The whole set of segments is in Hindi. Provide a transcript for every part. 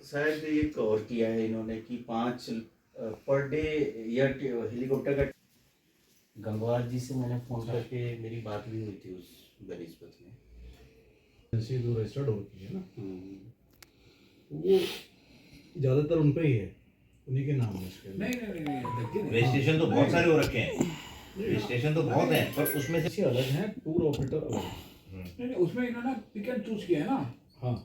शायद एक और किया है इन्होंने कि 5 पर डे या हेलीकॉप्टर का। गंगवार जी से मैंने फ़ोन करके मेरी बात भी हुई थी उस बनिस्बत में। एजेंसी जो रजिस्टर्ड होती है ना, वो ज़्यादातर उन पे ही है, उन्हीं के नाम है उसके। नहीं रजिस्ट्रेशन तो बहुत सारे हो रखे हैं, रजिस्ट्रेशन तो बहुत है, पर उसमें से अलग है, टूर ऑपरेटर अलग है। नहीं उसमें इन्होंने पिक एंड चूज किया है ना। हाँ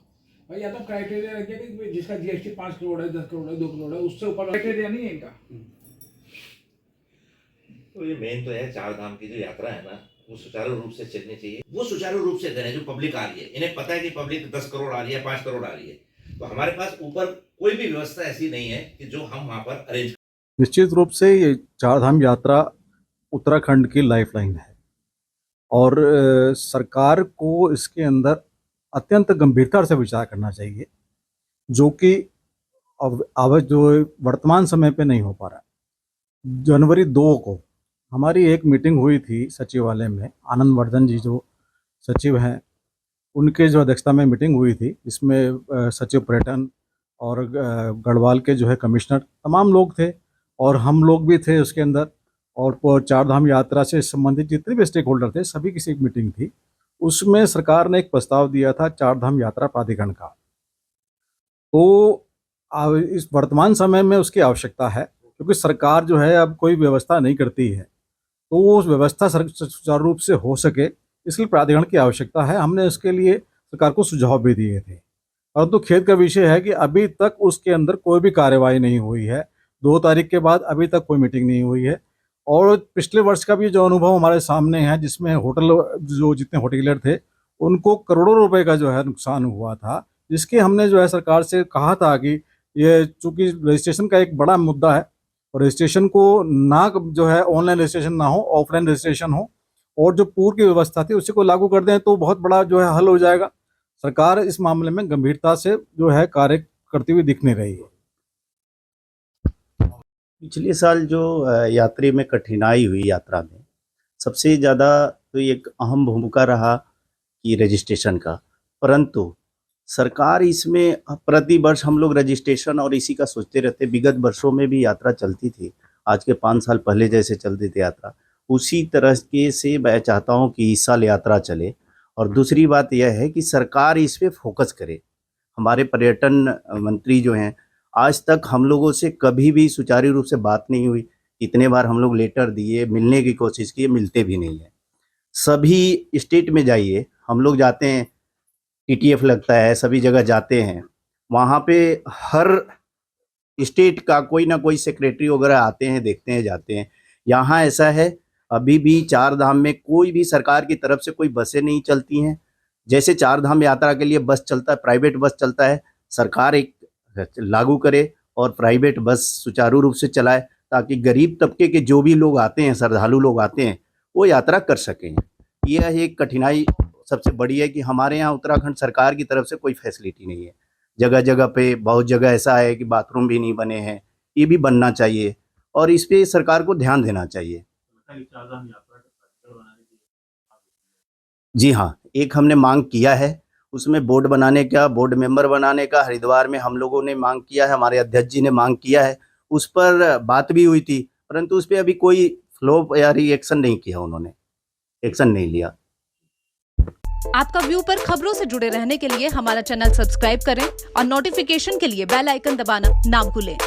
भाई या तो क्राइटेरिया रख दिया कि जिसका जीएसटी 5 करोड़ है, 10 करोड़ है, 2 करोड़ है, उससे ऊपर क्राइटेरिया नहीं है इनका। तो ये मेन तो है, चार धाम की जो यात्रा है ना, वो सुचारू रूप से चलनी चाहिए। वो सुचारू रूप से करें जो पब्लिक आ रही है। इन्हें पता है कि पब्लिक 10 करोड़ आ रही है, 5 करोड़ आ रही है, तो हमारे पास ऊपर कोई भी व्यवस्था ऐसी नहीं है कि जो हम वहाँ पर अरेंज। निश्चित रूप से ये चारधाम यात्रा उत्तराखंड की लाइफलाइन है और सरकार को इसके अंदर अत्यंत गंभीरता से विचार करना चाहिए, जो कि अब जो वर्तमान समय पे नहीं हो पा रहा। जनवरी 2 को हमारी एक मीटिंग हुई थी सचिवालय में। आनंद वर्धन जी जो सचिव हैं, उनके जो अध्यक्षता में मीटिंग हुई थी, इसमें सचिव पर्यटन और गढ़वाल के जो है कमिश्नर, तमाम लोग थे और हम लोग भी थे उसके अंदर। और चारधाम यात्रा से संबंधित जितने भी स्टेक होल्डर थे, सभी की एक मीटिंग थी। उसमें सरकार ने एक प्रस्ताव दिया था चारधाम यात्रा प्राधिकरण का। तो इस वर्तमान समय में उसकी आवश्यकता है, क्योंकि सरकार जो है अब कोई व्यवस्था नहीं करती है, तो वो उस व्यवस्था सुचारू रूप से हो सके, इसलिए प्राधिकरण की आवश्यकता है। हमने उसके लिए सरकार को सुझाव भी दिए थे, परंतु खेद का विषय है कि अभी तक उसके अंदर कोई भी कार्यवाही नहीं हुई है। 2 तारीख के बाद अभी तक कोई मीटिंग नहीं हुई है। और पिछले वर्ष का भी जो अनुभव हमारे सामने है, जिसमें होटल जो जितने होटलियर थे, उनको करोड़ों रुपए का जो है नुकसान हुआ था, जिसके हमने जो है सरकार से कहा था कि ये चूँकि रजिस्ट्रेशन का एक बड़ा मुद्दा है और रजिस्ट्रेशन को ना जो है ऑनलाइन रजिस्ट्रेशन ना हो, ऑफलाइन रजिस्ट्रेशन हो, और जो पूर्व की व्यवस्था थी उसी को लागू कर दें तो बहुत बड़ा जो है हल हो जाएगा। सरकार इस मामले में गंभीरता से जो है कार्य करती हुई दिख नहीं रही है। पिछले साल जो यात्री में कठिनाई हुई यात्रा में, सबसे ज़्यादा तो एक अहम भूमिका रहा कि रजिस्ट्रेशन का, परंतु सरकार इसमें प्रति वर्ष हम लोग रजिस्ट्रेशन और इसी का सोचते रहते। विगत वर्षों में भी यात्रा चलती थी, आज के 5 साल पहले जैसे चलती थी यात्रा, उसी तरह के से मैं चाहता हूँ कि इस साल यात्रा चले। और दूसरी बात यह है कि सरकार इस पे फोकस करे। हमारे पर्यटन मंत्री जो हैं, आज तक हम लोगों से कभी भी सुचारू रूप से बात नहीं हुई। इतने बार हम लोग लेटर दिए, मिलने की कोशिश की, मिलते भी नहीं है। सभी स्टेट में जाइए, हम लोग जाते हैं, टीटीएफ लगता है, सभी जगह जाते हैं, वहाँ पे हर स्टेट का कोई ना कोई सेक्रेटरी वगैरह आते हैं, देखते हैं, जाते हैं। यहाँ ऐसा है, अभी भी चार धाम में कोई भी सरकार की तरफ से कोई बसें नहीं चलती हैं। जैसे चार धाम यात्रा के लिए बस चलता है, प्राइवेट बस चलता है, सरकार एक लागू करे और प्राइवेट बस सुचारू रूप से चलाए, ताकि गरीब तबके के जो भी लोग आते हैं, श्रद्धालु लोग आते हैं, वो यात्रा कर सकें। यह एक कठिनाई सबसे बड़ी है कि हमारे यहाँ उत्तराखंड सरकार की तरफ से कोई फैसिलिटी नहीं है। जगह जगह पे, बहुत जगह ऐसा है कि बाथरूम भी नहीं बने हैं, ये भी बनना चाहिए और इस पे सरकार को ध्यान देना चाहिए। जी हाँ, एक हमने मांग किया है, उसमें बोर्ड बनाने का, बोर्ड मेंबर बनाने का हरिद्वार में हम लोगों ने मांग किया है, हमारे अध्यक्ष जी ने मांग किया है, उस पर बात भी हुई थी, परंतु उस पर अभी कोई फ्लो या रिएक्शन नहीं किया, उन्होंने एक्शन नहीं लिया। आपका व्यू पर खबरों से जुड़े रहने के लिए हमारा चैनल सब्सक्राइब करें और नोटिफिकेशन के लिए बेल आइकन दबाना ना भूलें।